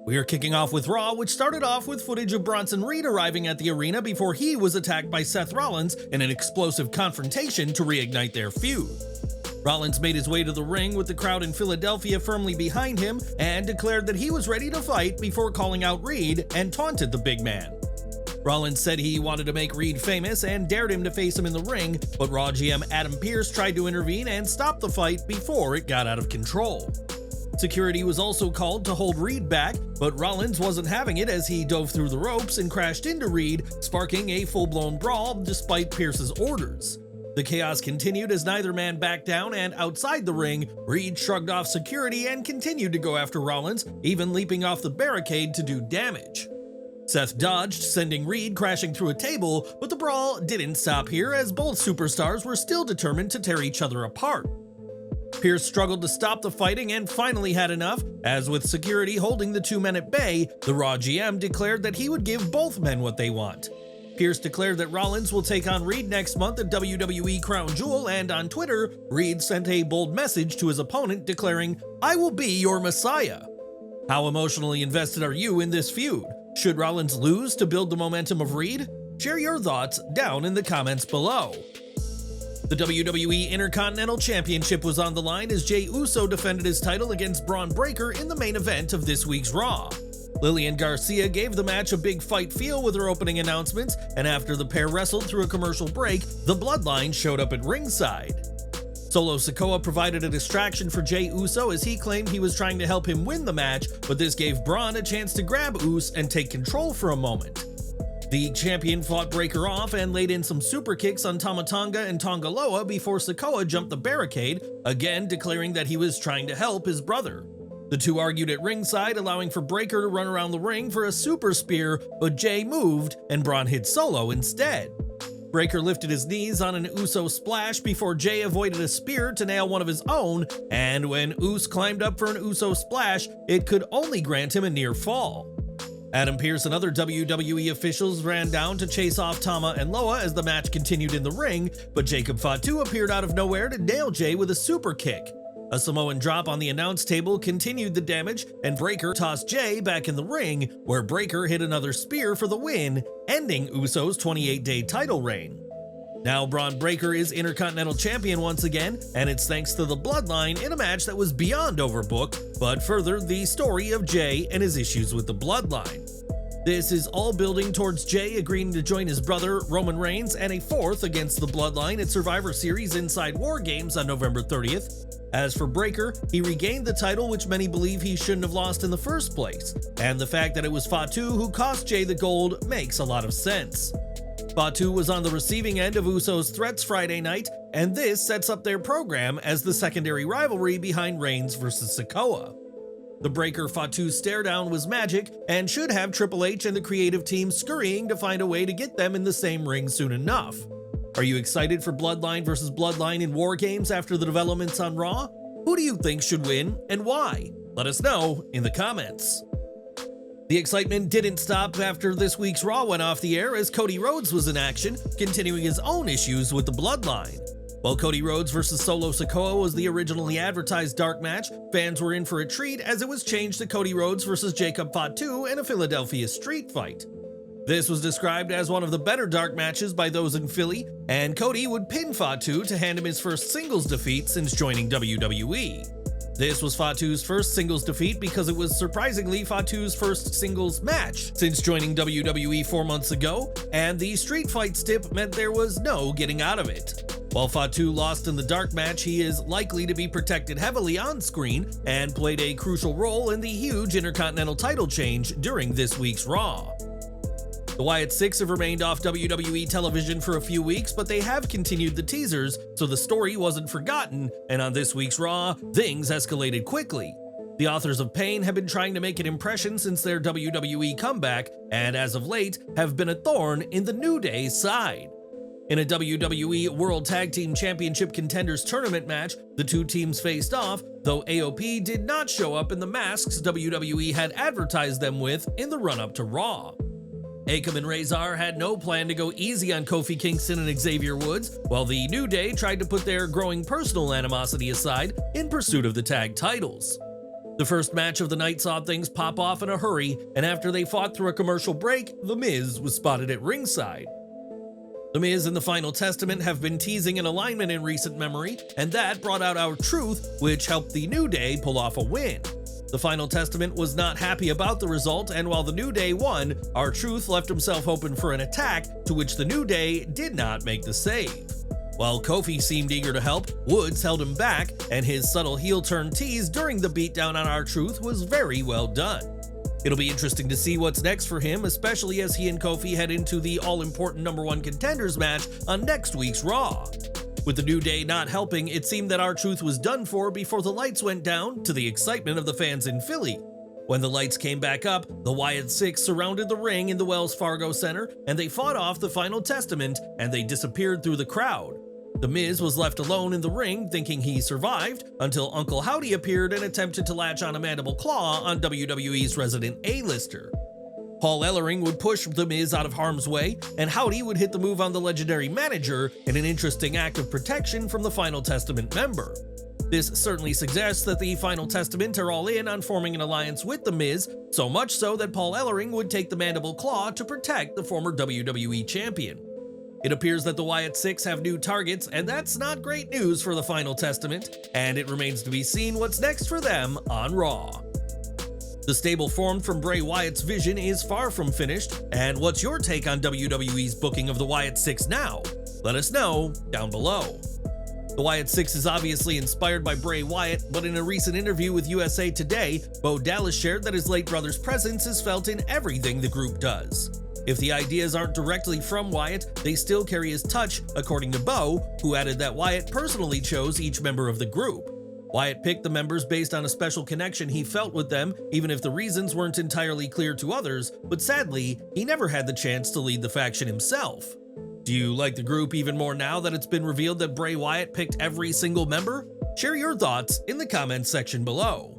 We are kicking off with Raw, which started off with footage of Bronson Reed arriving at the arena before he was attacked by Seth Rollins in an explosive confrontation to reignite their feud. Rollins made his way to the ring with the crowd in Philadelphia firmly behind him and declared that he was ready to fight before calling out Reed and taunted the big man. Rollins said he wanted to make Reed famous and dared him to face him in the ring, but Raw GM Adam Pearce tried to intervene and stop the fight before it got out of control. Security was also called to hold Reed back, but Rollins wasn't having it as he dove through the ropes and crashed into Reed, sparking a full-blown brawl despite Pearce's orders. The chaos continued as neither man backed down, and outside the ring, Reed shrugged off security and continued to go after Rollins, even leaping off the barricade to do damage. Seth dodged, sending Reed crashing through a table, but the brawl didn't stop here as both superstars were still determined to tear each other apart. Pearce struggled to stop the fighting and finally had enough, as with security holding the two men at bay, the Raw GM declared that he would give both men what they want. Pearce declared that Rollins will take on Reed next month at WWE Crown Jewel, and on Twitter, Reed sent a bold message to his opponent declaring, "I will be your Messiah." How emotionally invested are you in this feud? Should Rollins lose to build the momentum of Reed? Share your thoughts down in the comments below. The WWE Intercontinental Championship was on the line as Jey Uso defended his title against Bron Breakker in the main event of this week's Raw. Lilian Garcia gave the match a big fight feel with her opening announcements, and after the pair wrestled through a commercial break, the Bloodline showed up at ringside. Solo Sikoa provided a distraction for Jey Uso as he claimed he was trying to help him win the match, but this gave Bron a chance to grab Uso and take control for a moment. The champion fought Breakker off and laid in some super kicks on Tama Tonga and Tongaloa before Sikoa jumped the barricade, again declaring that he was trying to help his brother. The two argued at ringside, allowing for Breakker to run around the ring for a super spear, but Jey moved and Bron hit Solo instead. Breakker lifted his knees on an Uso splash before Jey avoided a spear to nail one of his own, and when Uso climbed up for an Uso splash, it could only grant him a near fall. Adam Pearce and other WWE officials ran down to chase off Tama and Loa as the match continued in the ring, but Jacob Fatu appeared out of nowhere to nail Jey with a super kick. A Samoan drop on the announce table continued the damage, and Breakker tossed Jey back in the ring, where Breakker hit another spear for the win, ending Uso's 28-day title reign. Now Bron Breakker is Intercontinental Champion once again, and it's thanks to the Bloodline in a match that was beyond overbooked, but furthered the story of Jey and his issues with the Bloodline. This is all building towards Jey agreeing to join his brother Roman Reigns and a fourth against the Bloodline at Survivor Series Inside War Games on November 30th. As for Breakker, he regained the title, which many believe he shouldn't have lost in the first place, and the fact that it was Fatu who cost Jey the gold makes a lot of sense. Fatu was on the receiving end of Usos' threats Friday night, and this sets up their program as the secondary rivalry behind Reigns vs. Sikoa. The Breakker-Fatu stare-down was magic and should have Triple H and the creative team scurrying to find a way to get them in the same ring soon enough. Are you excited for Bloodline vs. Bloodline in War Games after the developments on Raw? Who do you think should win and why? Let us know in the comments. The excitement didn't stop after this week's Raw went off the air as Cody Rhodes was in action, continuing his own issues with the Bloodline. While Cody Rhodes vs. Solo Sikoa was the originally advertised dark match, fans were in for a treat as it was changed to Cody Rhodes vs. Jacob Fatu in a Philadelphia street fight. This was described as one of the better dark matches by those in Philly, and Cody would pin Fatu to hand him his first singles defeat since joining WWE. This was Fatu's first singles defeat because it was surprisingly Fatu's first singles match since joining WWE 4 months ago, and the street fight stip meant there was no getting out of it. While Fatu lost in the dark match, he is likely to be protected heavily on screen and played a crucial role in the huge Intercontinental title change during this week's Raw. The Wyatt Six have remained off WWE television for a few weeks, but they have continued the teasers, so the story wasn't forgotten, and on this week's Raw, things escalated quickly. The Authors of Pain have been trying to make an impression since their WWE comeback, and as of late, have been a thorn in the New Day's side. In a WWE World Tag Team Championship Contenders tournament match, the two teams faced off, though AOP did not show up in the masks WWE had advertised them with in the run-up to Raw. Akam and Razor had no plan to go easy on Kofi Kingston and Xavier Woods, while the New Day tried to put their growing personal animosity aside in pursuit of the tag titles. The first match of the night saw things pop off in a hurry, and after they fought through a commercial break, The Miz was spotted at ringside. The Miz and the Final Testament have been teasing an alignment in recent memory, and that brought out R-Truth, which helped the New Day pull off a win. The Final Testament was not happy about the result, and while the New Day won, R-Truth left himself open for an attack, to which the New Day did not make the save. While Kofi seemed eager to help, Woods held him back, and his subtle heel turn tease during the beatdown on R-Truth was very well done. It'll be interesting to see what's next for him, especially as he and Kofi head into the all-important #1 Contenders match on next week's Raw. With the New Day not helping, it seemed that R-Truth was done for before the lights went down, to the excitement of the fans in Philly. When the lights came back up, the Wyatt Six surrounded the ring in the Wells Fargo Center, and they fought off the Final Testament, and they disappeared through the crowd. The Miz was left alone in the ring, thinking he survived, until Uncle Howdy appeared and attempted to latch on a mandible claw on WWE's resident A-lister. Paul Ellering would push The Miz out of harm's way, and Howdy would hit the move on the legendary manager in an interesting act of protection from the Final Testament member. This certainly suggests that the Final Testament are all in on forming an alliance with The Miz, so much so that Paul Ellering would take the mandible claw to protect the former WWE champion. It appears that the Wyatt Six have new targets, and that's not great news for the Final Testament, and it remains to be seen what's next for them on Raw. The stable formed from Bray Wyatt's vision is far from finished, and what's your take on WWE's booking of the Wyatt Six now? Let us know down below. The Wyatt Six is obviously inspired by Bray Wyatt, but in a recent interview with USA Today, Bo Dallas shared that his late brother's presence is felt in everything the group does. If the ideas aren't directly from Wyatt, they still carry his touch, according to Bo, who added that Wyatt personally chose each member of the group. Wyatt picked the members based on a special connection he felt with them, even if the reasons weren't entirely clear to others, but sadly, he never had the chance to lead the faction himself. Do you like the group even more now that it's been revealed that Bray Wyatt picked every single member? Share your thoughts in the comments section below.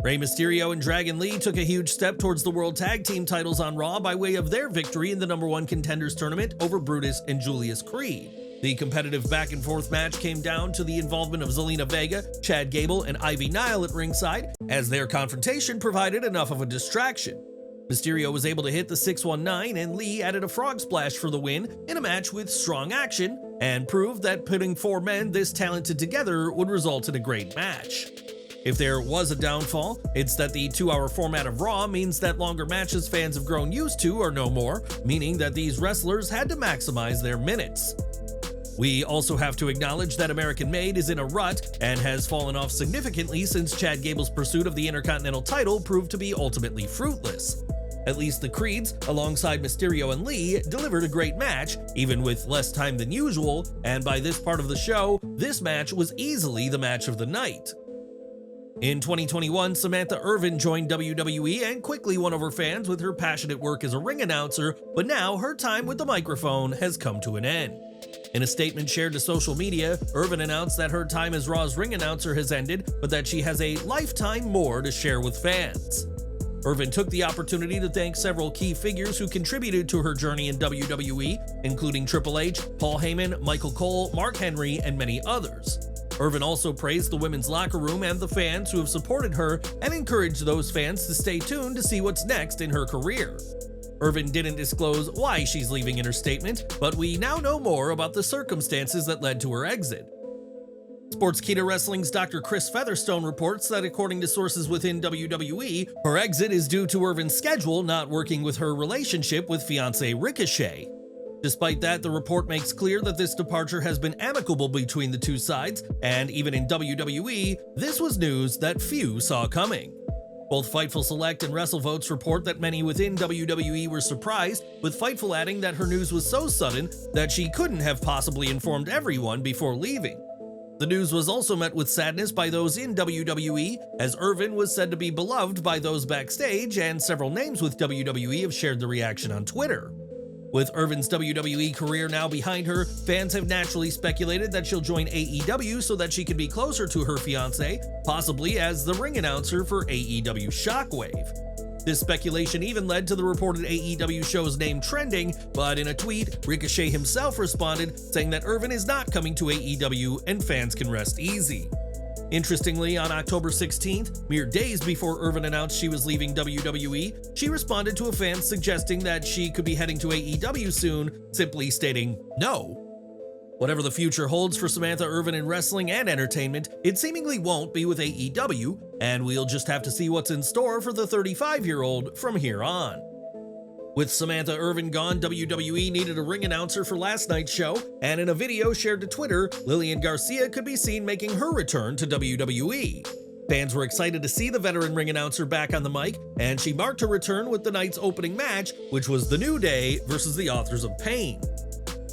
Rey Mysterio and Dragon Lee took a huge step towards the World Tag Team titles on Raw by way of their victory in the #1 Contenders tournament over Brutus and Julius Creed. The competitive back-and-forth match came down to the involvement of Zelina Vega, Chad Gable, and Ivy Nile at ringside, as their confrontation provided enough of a distraction. Mysterio was able to hit the 619, and Lee added a frog splash for the win in a match with strong action, and proved that putting 4 men this talented together would result in a great match. If there was a downfall, it's that the 2-hour format of Raw means that longer matches fans have grown used to are no more, meaning that these wrestlers had to maximize their minutes. We also have to acknowledge that American Made is in a rut and has fallen off significantly since Chad Gable's pursuit of the Intercontinental title proved to be ultimately fruitless. At least the Creeds, alongside Mysterio and Lee, delivered a great match, even with less time than usual, and by this part of the show, this match was easily the match of the night. In 2021, Samantha Irvin joined WWE and quickly won over fans with her passionate work as a ring announcer, but now her time with the microphone has come to an end. In a statement shared to social media, Irvin announced that her time as Raw's ring announcer has ended, but that she has a lifetime more to share with fans. Irvin took the opportunity to thank several key figures who contributed to her journey in WWE, including Triple H, Paul Heyman, Michael Cole, Mark Henry, and many others. Irvin also praised the women's locker room and the fans who have supported her and encouraged those fans to stay tuned to see what's next in her career. Irvin didn't disclose why she's leaving in her statement, but we now know more about the circumstances that led to her exit. Sportskeeda Wrestling's Dr. Chris Featherstone reports that according to sources within WWE, her exit is due to Irvin's schedule not working with her relationship with fiancé Ricochet. Despite that, the report makes clear that this departure has been amicable between the two sides, and even in WWE, this was news that few saw coming. Both Fightful Select and WrestleVotes report that many within WWE were surprised, with Fightful adding that her news was so sudden that she couldn't have possibly informed everyone before leaving. The news was also met with sadness by those in WWE, as Irvin was said to be beloved by those backstage, and several names with WWE have shared the reaction on Twitter. With Irvin's WWE career now behind her, fans have naturally speculated that she'll join AEW so that she can be closer to her fiancé, possibly as the ring announcer for AEW Shockwave. This speculation even led to the reported AEW show's name trending, but in a tweet, Ricochet himself responded, saying that Irvin is not coming to AEW and fans can rest easy. Interestingly, on October 16th, mere days before Irvin announced she was leaving WWE, she responded to a fan suggesting that she could be heading to AEW soon, simply stating no. Whatever the future holds for Samantha Irvin in wrestling and entertainment, it seemingly won't be with AEW, and we'll just have to see what's in store for the 35-year-old from here on. With Samantha Irvin gone, WWE needed a ring announcer for last night's show, and in a video shared to Twitter, Lilian Garcia could be seen making her return to WWE. Fans were excited to see the veteran ring announcer back on the mic, and she marked her return with the night's opening match, which was The New Day versus the Authors of Pain.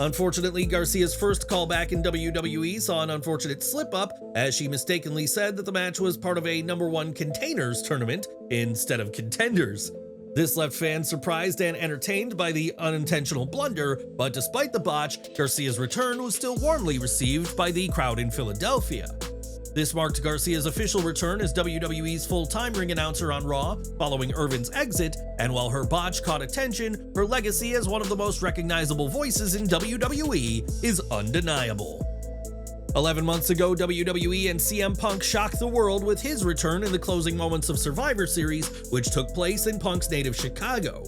Unfortunately, Garcia's first callback in WWE saw an unfortunate slip-up, as she mistakenly said that the match was part of a #1 Containers tournament instead of Contenders. This left fans surprised and entertained by the unintentional blunder, but despite the botch, Garcia's return was still warmly received by the crowd in Philadelphia. This marked Garcia's official return as WWE's full-time ring announcer on Raw, following Irvin's exit, and while her botch caught attention, her legacy as one of the most recognizable voices in WWE is undeniable. 11 months ago, WWE and CM Punk shocked the world with his return in the closing moments of Survivor Series, which took place in Punk's native Chicago.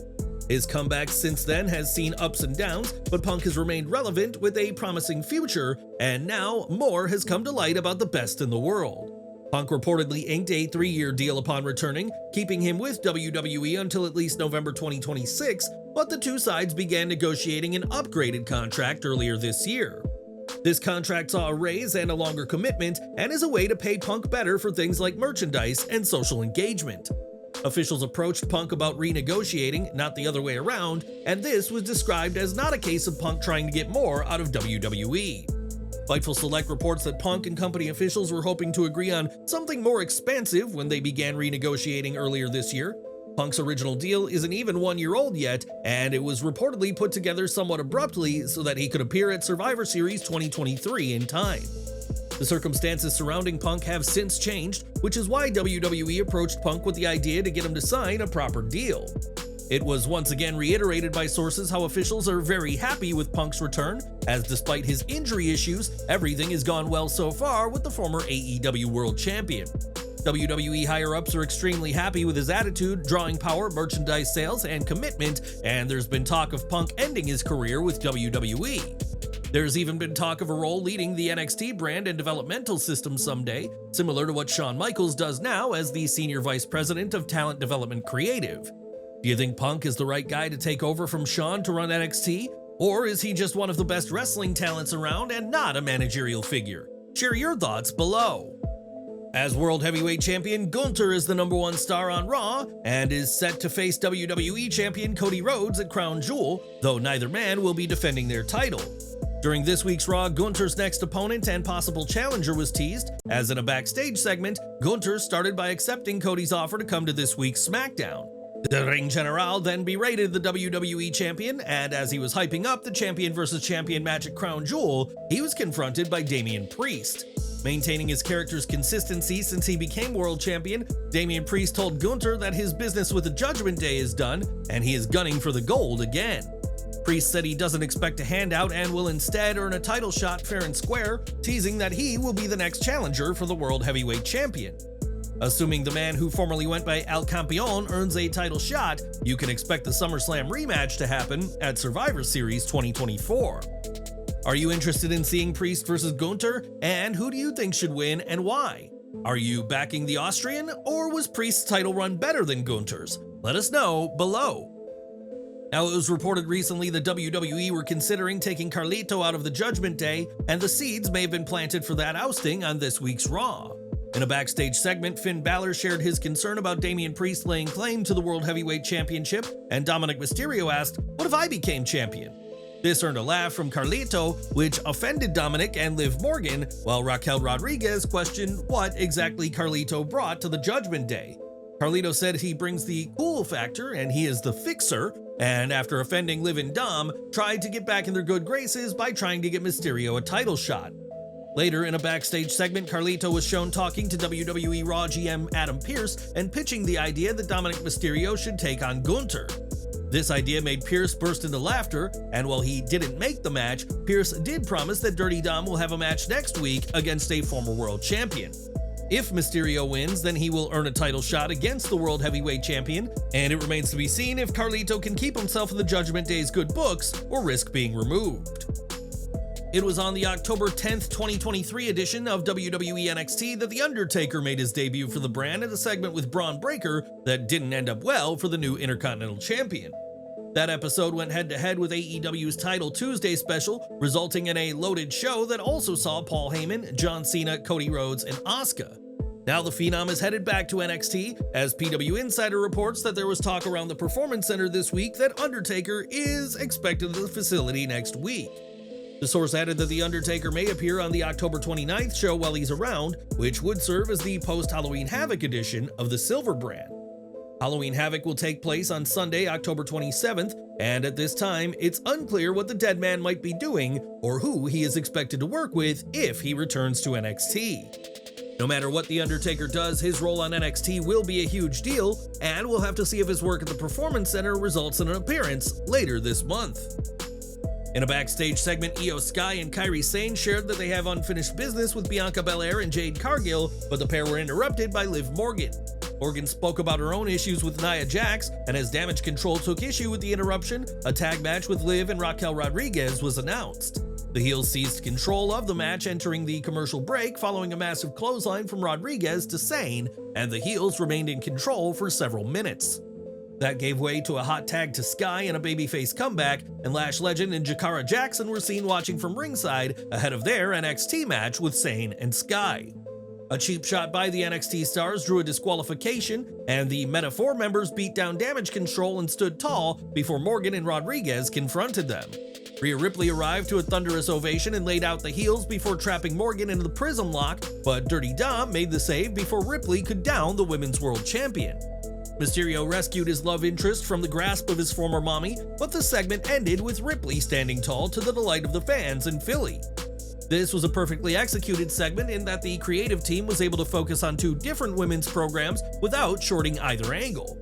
His comeback since then has seen ups and downs, but Punk has remained relevant with a promising future, and now more has come to light about the best in the world. Punk reportedly inked a 3-year deal upon returning, keeping him with WWE until at least November 2026, but the two sides began negotiating an upgraded contract earlier this year. This contract saw a raise and a longer commitment, and is a way to pay Punk better for things like merchandise and social engagement. Officials approached Punk about renegotiating, not the other way around, and this was described as not a case of Punk trying to get more out of WWE. Fightful Select reports that Punk and company officials were hoping to agree on something more expansive when they began renegotiating earlier this year. Punk's original deal isn't even 1 year old yet, and it was reportedly put together somewhat abruptly so that he could appear at Survivor Series 2023 in time. The circumstances surrounding Punk have since changed, which is why WWE approached Punk with the idea to get him to sign a proper deal. It was once again reiterated by sources how officials are very happy with Punk's return, as despite his injury issues, everything has gone well so far with the former AEW World Champion. WWE higher-ups are extremely happy with his attitude, drawing power, merchandise sales, and commitment, and there's been talk of Punk ending his career with WWE. There's even been talk of a role leading the NXT brand and developmental system someday, similar to what Shawn Michaels does now as the Senior Vice President of Talent Development Creative. Do you think Punk is the right guy to take over from Shawn to run NXT? Or is he just one of the best wrestling talents around and not a managerial figure? Share your thoughts below. As World Heavyweight Champion, Gunther is the #1 star on Raw and is set to face WWE Champion Cody Rhodes at Crown Jewel, though neither man will be defending their title. During this week's Raw, Gunther's next opponent and possible challenger was teased, as in a backstage segment, Gunther started by accepting Cody's offer to come to this week's SmackDown. The Ring General then berated the WWE Champion, and as he was hyping up the Champion vs. Champion match at Crown Jewel, he was confronted by Damian Priest. Maintaining his character's consistency since he became World Champion, Damian Priest told Gunther that his business with the Judgment Day is done, and he is gunning for the gold again. Priest said he doesn't expect a handout and will instead earn a title shot fair and square, teasing that he will be the next challenger for the World Heavyweight Champion. Assuming the man who formerly went by El Campeon earns a title shot, you can expect the SummerSlam rematch to happen at Survivor Series 2024. Are you interested in seeing Priest versus Gunther? And who do you think should win and why? Are you backing the Austrian, or was Priest's title run better than Gunther's? Let us know below. Now, it was reported recently that WWE were considering taking Carlito out of the Judgment Day, and the seeds may have been planted for that ousting on this week's Raw. In a backstage segment, Finn Balor shared his concern about Damian Priest laying claim to the World Heavyweight Championship, and Dominic Mysterio asked, "What if I became champion?" This earned a laugh from Carlito, which offended Dominic and Liv Morgan, while Raquel Rodriguez questioned what exactly Carlito brought to the Judgment Day. Carlito said he brings the cool factor and he is the fixer, and after offending Liv and Dom, tried to get back in their good graces by trying to get Mysterio a title shot. Later, in a backstage segment, Carlito was shown talking to WWE Raw GM Adam Pearce and pitching the idea that Dominic Mysterio should take on Gunther. This idea made Pearce burst into laughter, and while he didn't make the match, Pearce did promise that Dirty Dom will have a match next week against a former world champion. If Mysterio wins, then he will earn a title shot against the World Heavyweight Champion, and it remains to be seen if Carlito can keep himself in the Judgment Day's good books or risk being removed. It was on the October 10th, 2023 edition of WWE NXT that The Undertaker made his debut for the brand in a segment with Bron Breakker that didn't end up well for the new Intercontinental Champion. That episode went head-to-head with AEW's Title Tuesday special, resulting in a loaded show that also saw Paul Heyman, John Cena, Cody Rhodes, and Asuka. Now the Phenom is headed back to NXT, as PW Insider reports that there was talk around the Performance Center this week that Undertaker is expected at the facility next week. The source added that The Undertaker may appear on the October 29th show while he's around, which would serve as the post-Halloween Havoc edition of the Silver brand. Halloween Havoc will take place on Sunday, October 27th, and at this time, it's unclear what the dead man might be doing or who he is expected to work with if he returns to NXT. No matter what The Undertaker does, his role on NXT will be a huge deal, and we'll have to see if his work at the Performance Center results in an appearance later this month. In a backstage segment, Io Sky and Kairi Sane shared that they have unfinished business with Bianca Belair and Jade Cargill, but the pair were interrupted by Liv Morgan. Morgan spoke about her own issues with Nia Jax, and as Damage Control took issue with the interruption, a tag match with Liv and Raquel Rodriguez was announced. The heels seized control of the match entering the commercial break following a massive clothesline from Rodriguez to Sane, and the heels remained in control for several minutes. That gave way to a hot tag to Sky and a babyface comeback, and Lash legend and Jakara Jackson were seen watching from ringside ahead of their NXT match with Sane and Sky. A cheap shot by the NXT stars drew a disqualification, and the Meta-4 members beat down Damage Control and stood tall before Morgan and Rodriguez confronted them. Rhea Ripley arrived to a thunderous ovation and laid out the heels before trapping Morgan into the Prism Lock, but Dirty Dom made the save before Ripley could down the Women's World Champion. Mysterio rescued his love interest from the grasp of his former mommy, but the segment ended with Ripley standing tall to the delight of the fans in Philly. This was a perfectly executed segment in that the creative team was able to focus on two different women's programs without shorting either angle.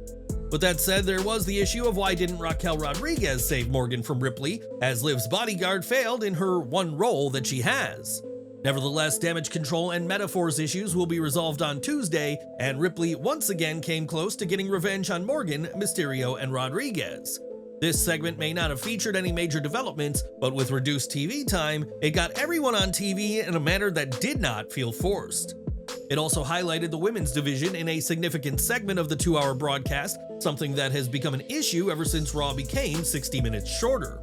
But that said, there was the issue of why didn't Raquel Rodriguez save Morgan from Ripley, as Liv's bodyguard failed in her one role that she has. Nevertheless, Damage Control and Meta-4's issues will be resolved on Tuesday, and Ripley once again came close to getting revenge on Morgan, Mysterio, and Rodriguez. This segment may not have featured any major developments, but with reduced TV time, it got everyone on TV in a manner that did not feel forced. It also highlighted the women's division in a significant segment of the 2-hour broadcast, something that has become an issue ever since Raw became 60 minutes shorter.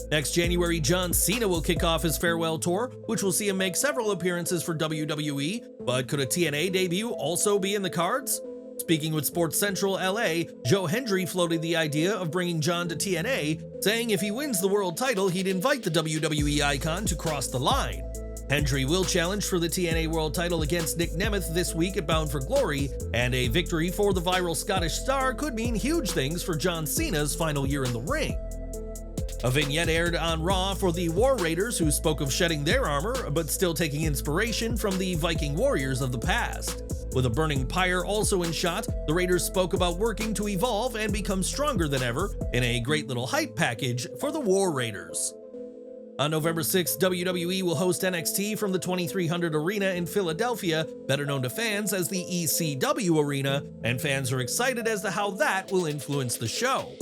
Next January, John Cena will kick off his farewell tour, which will see him make several appearances for WWE, but could a TNA debut also be in the cards? Speaking with Sports Central LA, Joe Hendry floated the idea of bringing John to TNA, saying if he wins the world title, he'd invite the WWE icon to cross the line. Hendry will challenge for the TNA world title against Nick Nemeth this week at Bound for Glory, and a victory for the viral Scottish star could mean huge things for John Cena's final year in the ring. A vignette aired on Raw for the War Raiders, who spoke of shedding their armor, but still taking inspiration from the Viking warriors of the past. With a burning pyre also in shot, the Raiders spoke about working to evolve and become stronger than ever in a great little hype package for the War Raiders. On November 6th, WWE will host NXT from the 2300 Arena in Philadelphia, better known to fans as the ECW Arena, and fans are excited as to how that will influence the show.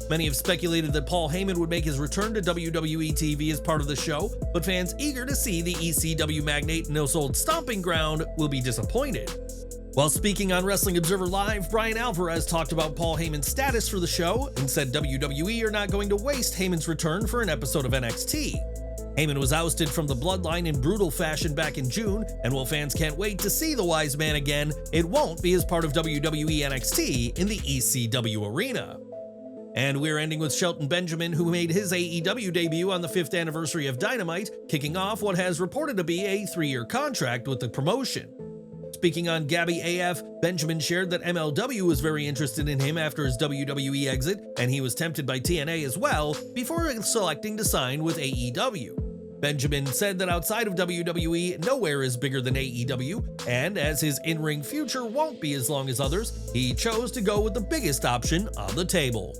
Many have speculated that Paul Heyman would make his return to WWE TV as part of the show, but fans eager to see the ECW magnate in his old stomping ground will be disappointed. While speaking on Wrestling Observer Live, Bryan Alvarez talked about Paul Heyman's status for the show and said WWE are not going to waste Heyman's return for an episode of NXT. Heyman was ousted from the Bloodline in brutal fashion back in June, and while fans can't wait to see the Wise Man again, it won't be as part of WWE NXT in the ECW arena. And we're ending with Shelton Benjamin, who made his AEW debut on the 5th anniversary of Dynamite, kicking off what has reported to be a 3-year contract with the promotion. Speaking on Gabby AF, Benjamin shared that MLW was very interested in him after his WWE exit, and he was tempted by TNA as well, before selecting to sign with AEW. Benjamin said that outside of WWE, nowhere is bigger than AEW, and as his in-ring future won't be as long as others, he chose to go with the biggest option on the table.